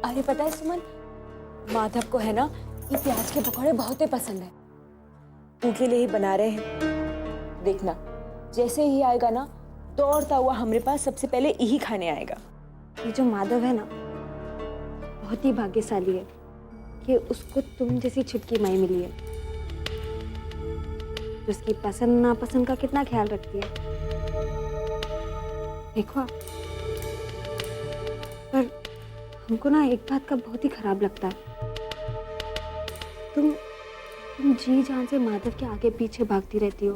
अरे पता है सुमन, माधव को है ना ये प्याज के पकौड़े बहुत ही पसंद है। उनके लिए ही बना रहे हैं। देखना जैसे ही आएगा ना दौड़ता हुआ हमारे पास सबसे पहले यही खाने आएगा। ये जो माधव है ना बहुत ही भाग्यशाली है कि उसको तुम जैसी छुटकी माई मिली है, जो उसकी पसंद नापसंद का कितना ख्याल रखती है। देखो आप, पर हमको ना एक बात का बहुत ही खराब लगता है। तुम जी जान से माधव के आगे पीछे भागती रहती हो,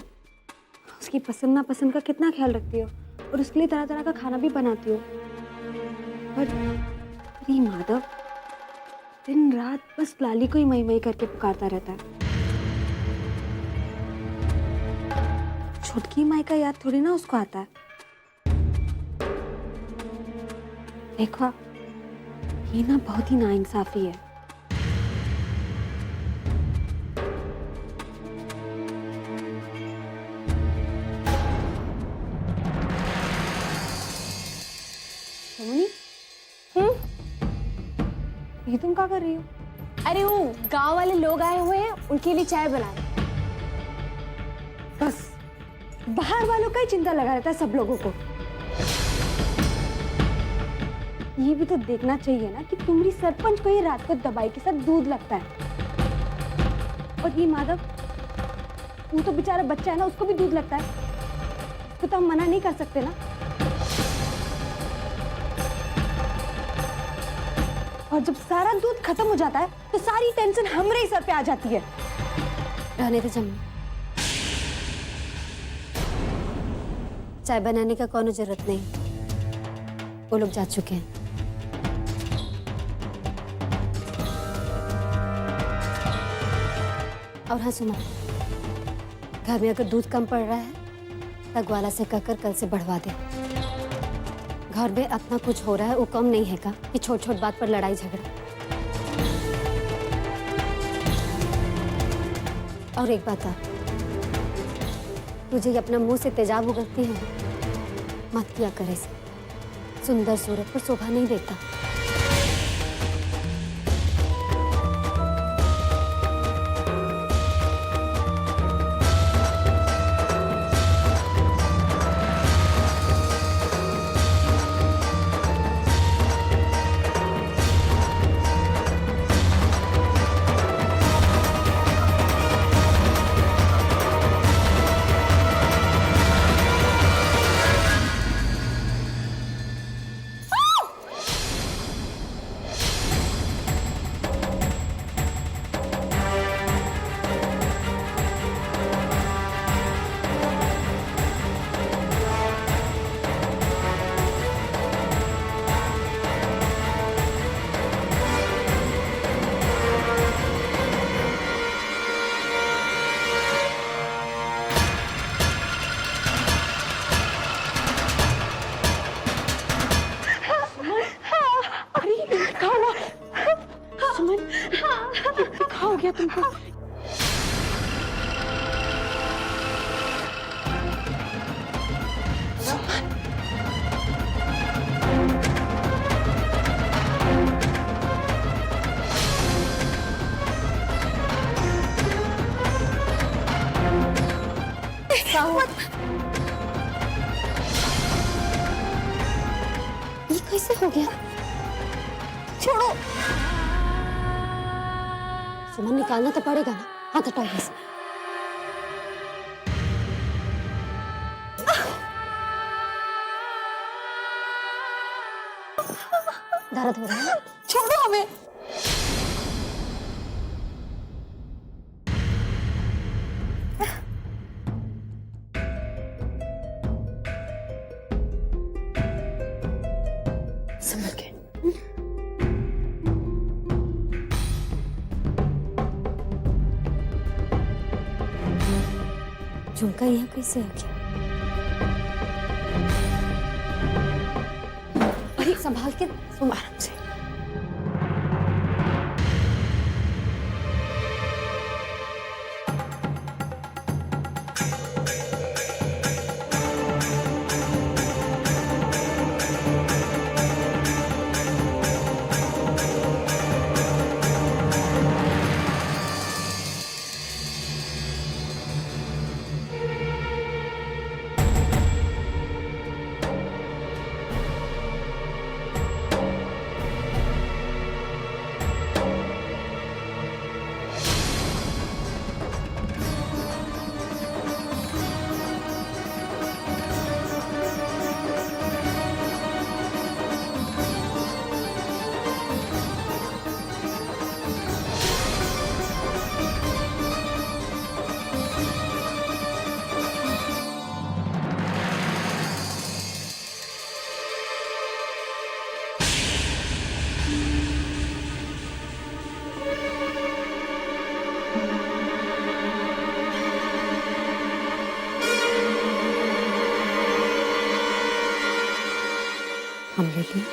उसकी पसंद नापसंद का कितना ख्याल रखती हो और उसके लिए तरह तरह का खाना भी बनाती हो। पर ये माधव दिन रात बस लाली को ही मई मई करके पुकारता रहता है। छुटकी माई का याद थोड़ी ना उसको आता है। देखो ये ना बहुत ही नाइंसाफी है। ये तुम क्या कर रही हो? अरे वो गांव वाले लोग आए हुए हैं, उनके लिए चाय बना रहे। बस बाहर वालों का ही चिंता लगा रहता है सब लोगों को। ये भी तो देखना चाहिए ना कि तुम्हारी सरपंच को ये रात को दवाई के साथ दूध लगता है। और ये माधव, वो तो बेचारा बच्चा है ना, उसको भी दूध लगता है। उसको तो हम मना नहीं कर सकते ना। और जब सारा दूध खत्म हो जाता है तो सारी टेंशन हमारे ही सर पे आ जाती है। रहने दे जम्मी, चाय बनाने का कोनो जरूरत नहीं, वो लोग जा चुके हैं। और हाँ सुमा, घर में अगर दूध कम पड़ रहा है तो ग्वाला से कहकर कल से बढ़वा दे। घर में अपना कुछ हो रहा है वो कम नहीं है का कि छोट छोट बात पर लड़ाई झगड़ा। और एक बात आ, तुझे ये अपना मुंह से तेजाब उगलती है, मत किया करे से। सुंदर सूरत पर शोभा नहीं देता। क्या हो गया तुमको? ये कैसे हो गया? छोड़ो। सुमन, निकालना तो पड़ेगा ना। हाथ हटाओ बस। दर्द हो रहा है? छोड़ो हमें। संभल के। झुमका यहाँ कैसे आ गया? अरे संभाल के, आराम से। हमरे लिए।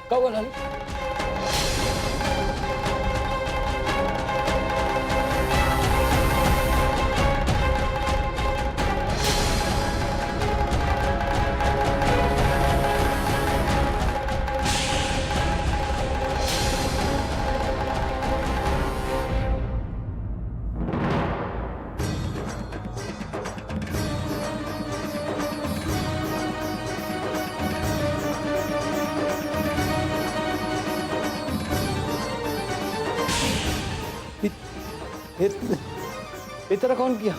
क्या हुआ लाली? ये तेरा कौन किया?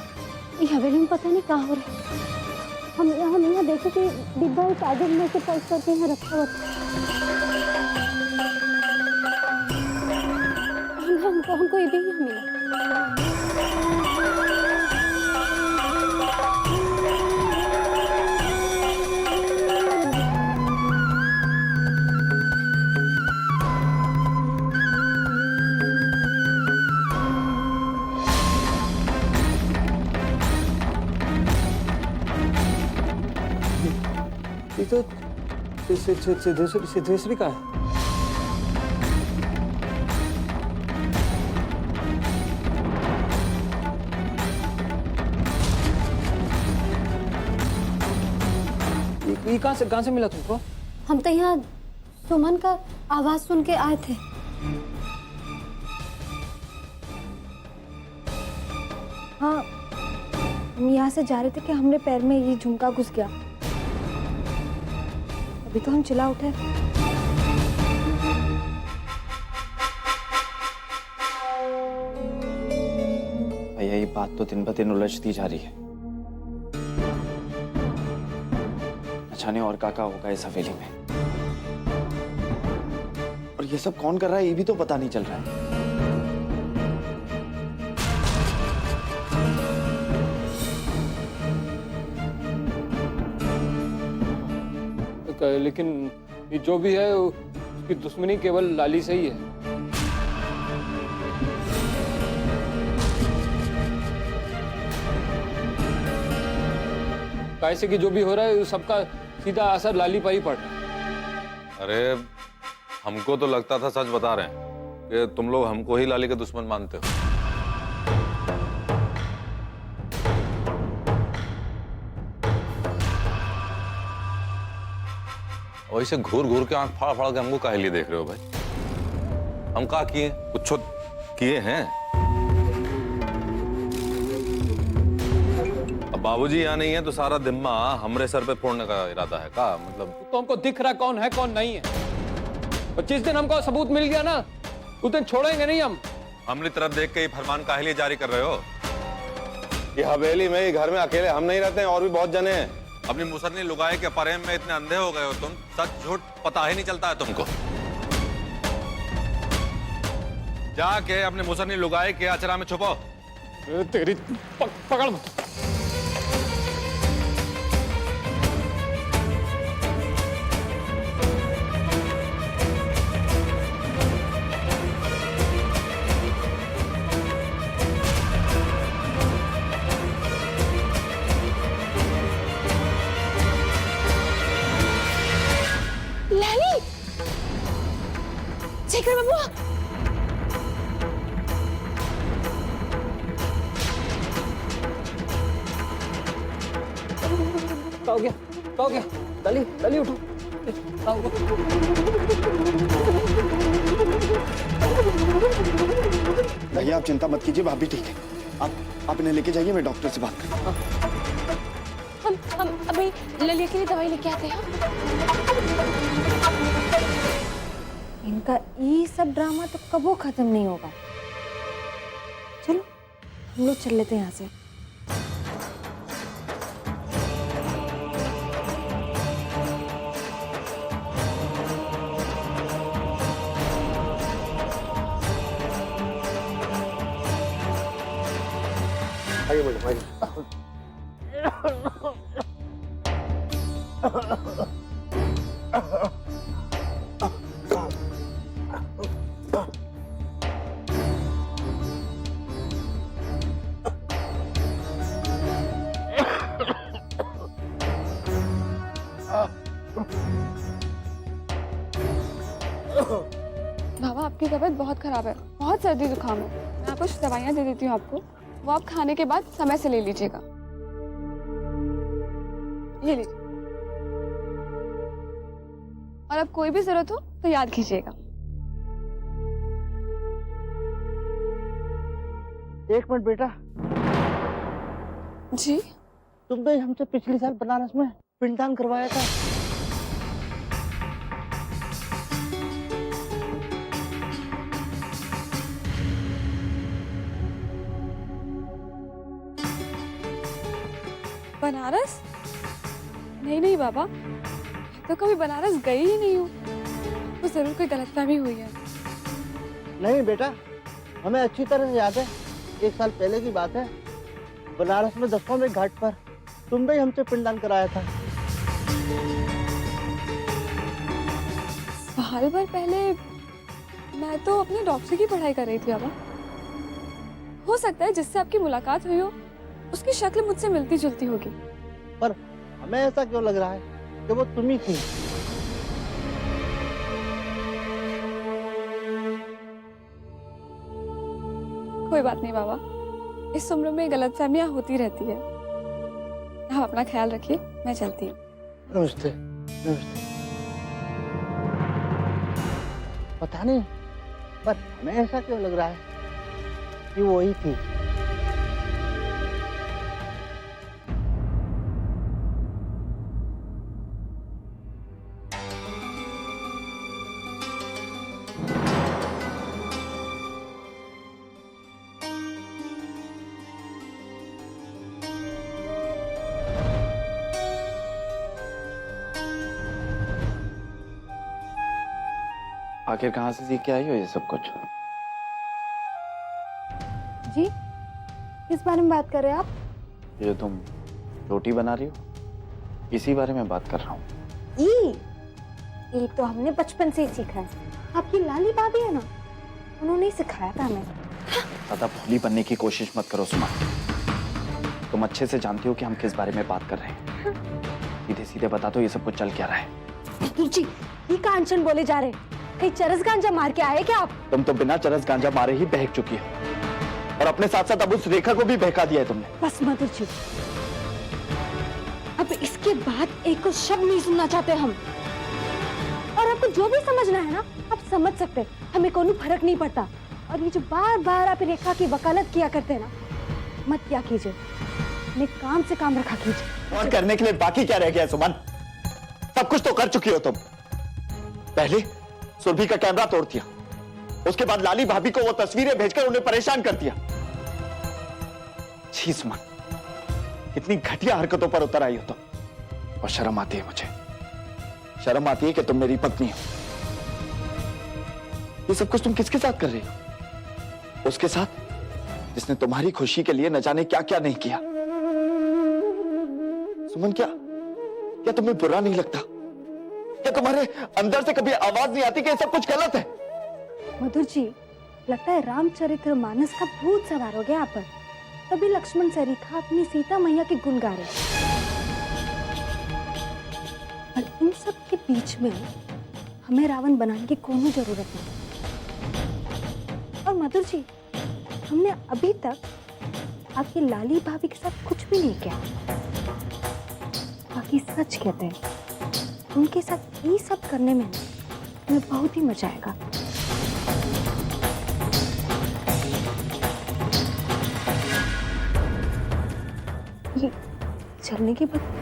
ये हवेली में पता नहीं कहाँ हो रहा है। हम यहाँ देखे कि डिब्बा एक कागज में से पैक करके यहाँ रखा हुआ था। हमको ये भी यहाँ मिला। ये तो सिद्धेश्वरी का है। ये कहाँ से मिला तुमको? हम तो यहाँ सुमन का आवाज सुन के आए थे। हाँ, हम यहाँ से जा रहे थे कि हमरे पैर में ये झुमका घुस गया। अभी तो हम चिल्ला उठे। भैया ये बात तो दिन ब दिन उलझती जा रही है। न जाने और क्या होगा इस हवेली में। और ये सब कौन कर रहा है ये भी तो पता नहीं चल रहा है। लेकिन ये जो भी है उसकी दुश्मनी केवल लाली से ही है। कैसे कि जो भी हो रहा है सबका सीधा असर लाली पर ही पड़ रहा है। अरे हमको तो लगता था, सच बता रहे हैं, कि तुम लोग हमको ही लाली के दुश्मन मानते हो। वैसे घूर घूर के आंख फाड़ फाड़ के हमको काहे लिए देख रहे हो भाई? हम क्या किए? कुछ किए हैं? अब बाबूजी यहाँ नहीं है तो सारा दिम्मा हमरे सर पे फोड़ने का इरादा है का? मतलब तो हमको दिख रहा कौन है कौन नहीं है। और जिस दिन हमको सबूत मिल गया ना उस दिन छोड़ेंगे नहीं हम। हमरी तरफ देख के ये फरमान काहे लिए जारी कर रहे हो? ये हवेली में, ये घर में अकेले हम नहीं रहते हैं, और भी बहुत जने हैं। अपनी मुसरनी लुगाई के प्रेम में इतने अंधे हो गए हो तुम, सच झूठ पता ही नहीं चलता है तुमको। जाके अपने मुसरनी लुगाई के अचरा में छुपो। तेरी पकड़। लाली, शेखर बाबू, क्या हो गया? लाली, लाली उठो। क्या हुआ? भैया आप चिंता मत कीजिए, भाभी ठीक है। आप इन्हें लेके जाइए, मैं डॉक्टर से बात करूँ। हम अभी ललिया के लिए दवाई लेके आते हैं। इनका ये सब ड्रामा तो कबो खत्म नहीं होगा। चलो हम लोग चल लेते हैं यहाँ से। आइए मैडम, आइए। बाबा आपकी तबीयत बहुत खराब है, बहुत सर्दी जुकाम है। मैं आपको कुछ दवाइयाँ दे देती हूँ आपको, वो आप खाने के बाद समय से ले लीजिएगा। ये लीजिए। और अब कोई भी जरूरत हो तो याद कीजिएगा। एक मिनट बेटा, जी तुमने हमसे पिछले साल बनारस में पिंडदान करवाया था। बनारस? नहीं बाबा, मैं तो कभी बनारस गई ही नहीं हूँ। तो जरूर कोई गलतफहमी हुई है। नहीं बेटा, हमें अच्छी तरह से याद है। 1 साल पहले की बात है, बनारस में दशमें घाट पर तुमने ही हमसे पिंडदान कराया था। साल भर पहले मैं तो अपनी डॉक्टरी की पढ़ाई कर रही थी बाबा। हो सकता है जिससे आपकी मुलाकात हुई हो उसकी शक्ल मुझसे मिलती जुलती होगी। पर हमें ऐसा क्यों लग रहा है कि वो तुम ही थी? कोई बात नहीं बाबा, इस उम्र में गलतफहमियां होती रहती है। आप अपना ख्याल रखिए, मैं चलती हूँ। नमस्ते। नमस्ते। पता नहीं, पर हमें ऐसा क्यों लग रहा है कि वो ही थी। आखिर कहाँ से सीख के आई हो ये सब कुछ? जी किस बारे में बात कर रहे हैं आप? ये तुम रोटी बना रही हो, इसी बारे में बात कर रहा हूँ। ये तो हमने बचपन से ही सीखा है। आपकी लाली भाभी है ना, उन्होंने ही सिखाया था हमें। ज्यादा भोली बनने की कोशिश मत करो सुमा। तुम अच्छे से जानती हो कि हम किस बारे में बात कर रहे हैं। सीधे सीधे बता दो ये सब कुछ चल क्या रहा है। जी ये कांचन बोले जा रहे, कहीं चरस गांजा मार के आए क्या आप? तुम तो बिना चरस गांजा मारे ही बहक चुकी हो, और अपने साथ साथ अब उस रेखा को भी बहका दिया है तुमने। बस मधुर जी, अब इसके बाद एक शब्द नहीं सुनना चाहते हम। और आपको जो भी समझना है ना, आप समझ सकते हैं, हमें कोई फर्क नहीं पड़ता। और ये जो बार बार आप रेखा की वकालत किया करते हैं ना, मत किया कीजिए। अपने काम से काम रखा कीजिए। और करने के लिए बाकी क्या रह गया सुमन? सब कुछ तो कर चुकी हो तुम। पहले सुरभि का कैमरा तोड़ दिया, उसके बाद लाली भाभी को वो तस्वीरें भेजकर उन्हें परेशान कर दिया। छी सुमन, कितनी घटिया हरकतों पर उतर आई हो तुम। और शर्म आती है मुझे, शर्म आती है कि तुम मेरी पत्नी हो। ये सब कुछ तुम किसके साथ कर रही हो? उसके साथ जिसने तुम्हारी खुशी के लिए न जाने क्या क्या नहीं किया। सुमन, क्या तुम्हें बुरा नहीं लगता? क्या तुम्हारे अंदर से कभी आवाज नहीं आती कि ये सब कुछ गलत है? मधुर जी, लगता है रामचरित्र मानस का भूत सवार हो गया आप पर। तभी लक्ष्मण से रेखा अपनी सीता मैया के गुण गा रहे। और इन सब के बीच में हमें रावण बनाने की कोई जरूरत नहीं। और मधुर जी, हमने अभी तक आपकी लाली भाभी के साथ कुछ भी नहीं किया। बाकी ये सच कहते हैं। उनके साथ ये सब करने में हमें बहुत ही मजा आएगा। ये चलने के बाद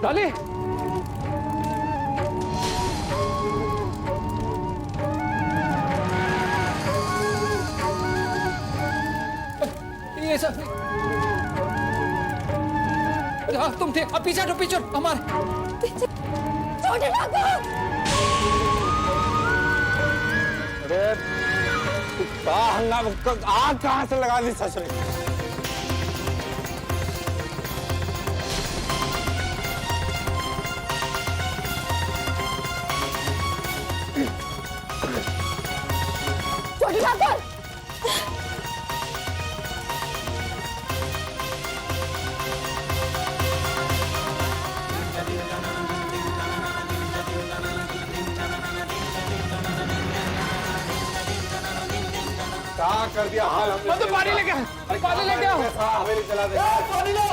लाली, ये सब हाँ तुम थे। अब पीछे हटो, पीछे हटो, हमारे अरे हंगामा, आग कहाँ से लगा दी ससुरी? क्या कर दिया हाल हमने? तो पानी लेके आओ, पानी लेके आओ। हवेली चला दे, पानी लो।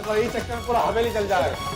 तो यही चक्कर में पूरा हवेली चल जाएगा।